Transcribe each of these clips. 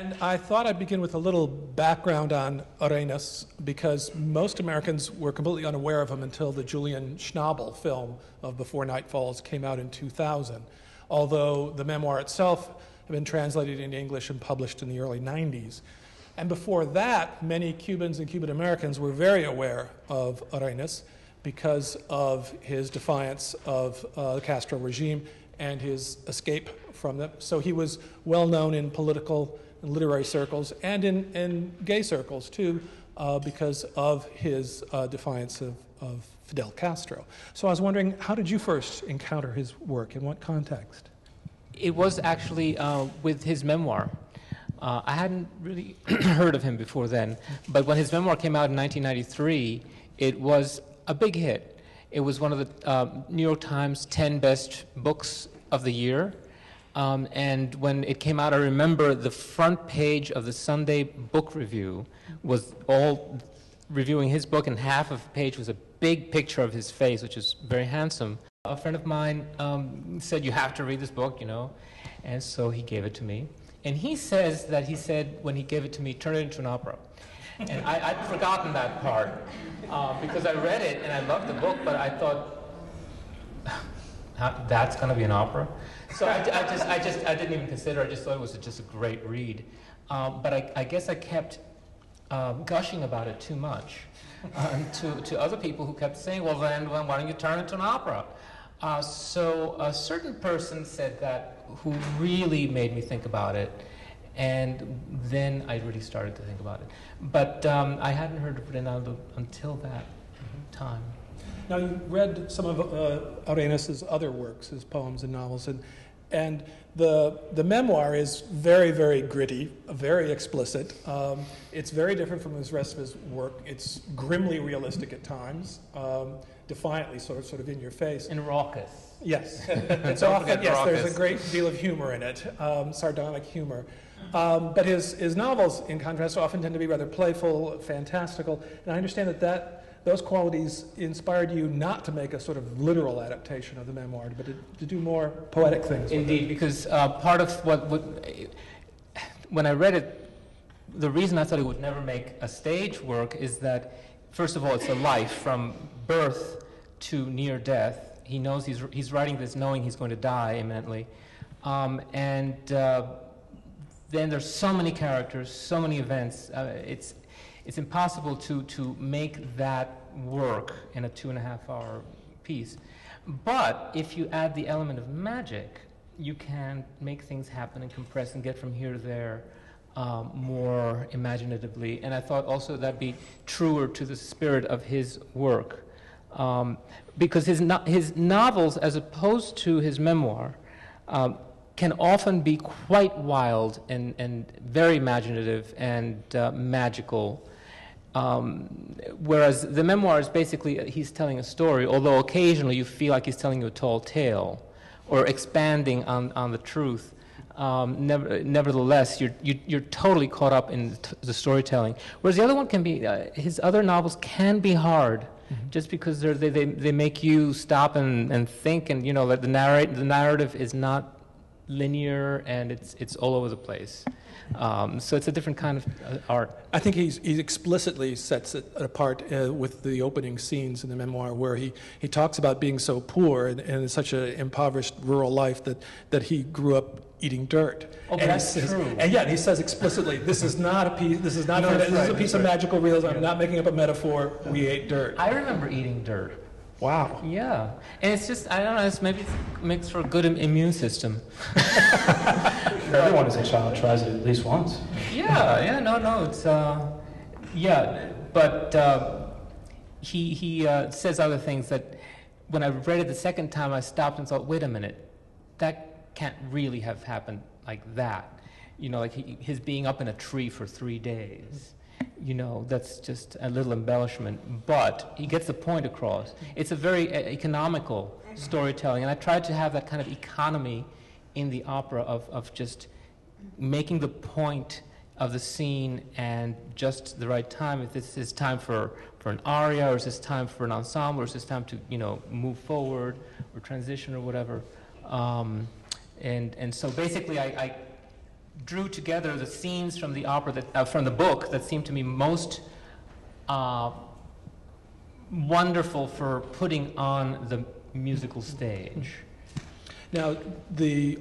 And I thought I'd begin with a little background on Arenas, because most Americans were completely unaware of him until the Julian Schnabel film of Before Night Falls came out in 2000, although the memoir itself had been translated into English and published in the early 90s. And before that, many Cubans and Cuban Americans were very aware of Arenas because of his defiance of the Castro regime and his escape from them. So he was well known in political and literary circles and in gay circles too, because of his defiance of Fidel Castro. So I was wondering, how did you first encounter his work? In what context? It was actually with his memoir. I hadn't really heard of him before then, but when his memoir came out in 1993, it was a big hit. It was one of the New York Times 10 best books of the year. And when it came out, I remember the front page of the Sunday Book Review was all reviewing his book, and half of the page was a big picture of his face, which is very handsome. A friend of mine said, "You have to read this book, you know," and so he gave it to me. And he says that he said, when he gave it to me, turn it into an opera. And I'd forgotten that part because I read it and I loved the book, but I thought, that's going to be an opera? So I didn't even consider it. I just thought it was just a great read. But I guess I kept gushing about it too much to other people who kept saying, well, then why don't you turn it to an opera? So a certain person said that, who really made me think about it, and then I really started to think about it. But I hadn't heard of Rinaldo until that time. Now, you read some of Arenas' other works, his poems and novels, and the memoir is very, very gritty, very explicit. It's very different from the rest of his work. It's grimly realistic at times, defiantly sort of in your face. And raucous. Yes. It's often, yes, there's a great deal of humor in it, sardonic humor. But his novels, in contrast, often tend to be rather playful, fantastical, and I understand that those qualities inspired you not to make a sort of literal adaptation of the memoir, but to do more poetic things. Indeed, because part of when I read it, the reason I thought it would never make a stage work is that, first of all, it's a life from birth to near death. He knows he's writing this knowing he's going to die imminently. Then there's so many characters, so many events. It's impossible to make that work in a 2.5-hour piece. But if you add the element of magic, you can make things happen and compress and get from here to there more imaginatively. And I thought also that'd be truer to the spirit of his work. Because his novels, as opposed to his memoir, can often be quite wild and very imaginative and magical. Whereas the memoir is basically, he's telling a story, although occasionally you feel like he's telling you a tall tale or expanding on the truth. Nevertheless, you're totally caught up in the storytelling. Whereas the other one can be, his other novels can be hard, just because they make you stop and think, and you know that the narrative is not linear and it's all over the place. So it's a different kind of art. I think he explicitly sets it apart with the opening scenes in the memoir, where he talks about being so poor and in such an impoverished rural life that he grew up eating dirt. Oh, but that's true. And yet he says explicitly, this is not a piece. This is not. This is a piece of magical realism. I'm not making up a metaphor. We ate dirt. I remember eating dirt. Wow. Yeah, and it's just, I don't know, maybe it makes for a good immune system. Everyone as a child tries it at least once. No, it's, but he says other things that when I read it the second time, I stopped and thought, wait a minute, that can't really have happened like that. You know, like his being up in a tree for 3 days. You know, that's just a little embellishment, but he gets the point across. It's a very economical storytelling, and I tried to have that kind of economy in the opera of just making the point of the scene and just the right time. If this is time for an aria, or is this time for an ensemble, or is this time to, you know, move forward or transition or whatever. And so basically I drew together the scenes from the opera that, from the book that seemed to me most wonderful for putting on the musical stage. Now,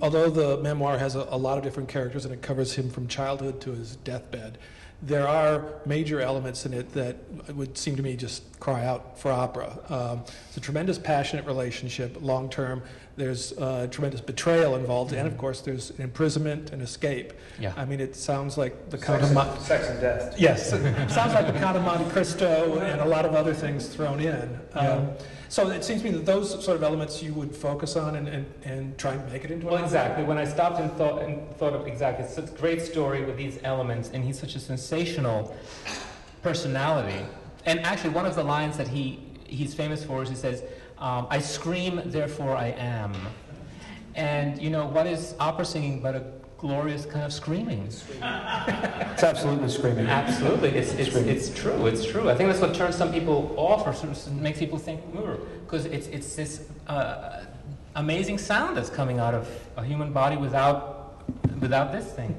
although the memoir has a lot of different characters and it covers him from childhood to his deathbed, there are major elements in it that would seem to me just cry out for opera. It's a tremendous passionate relationship, long-term. There's tremendous betrayal involved, and of course there's imprisonment and escape. Yeah. I mean, it sounds like the Count of Sex and death. Yes, it sounds like the Count of Monte Cristo and a lot of other things thrown in. So it seems to me that those sort of elements you would focus on and try and make it into an opera. Exactly. When I stopped and thought of exactly, it's a great story with these elements, and he's such a sensational personality. And actually, one of the lines that he's famous for is he says, "I scream, therefore I am." And you know, what is opera singing but a glorious kind of screaming? It's absolutely screaming. Absolutely, it's true. It's true. I think that's what turns some people off, or sort of makes people think, because it's this amazing sound that's coming out of a human body without this thing.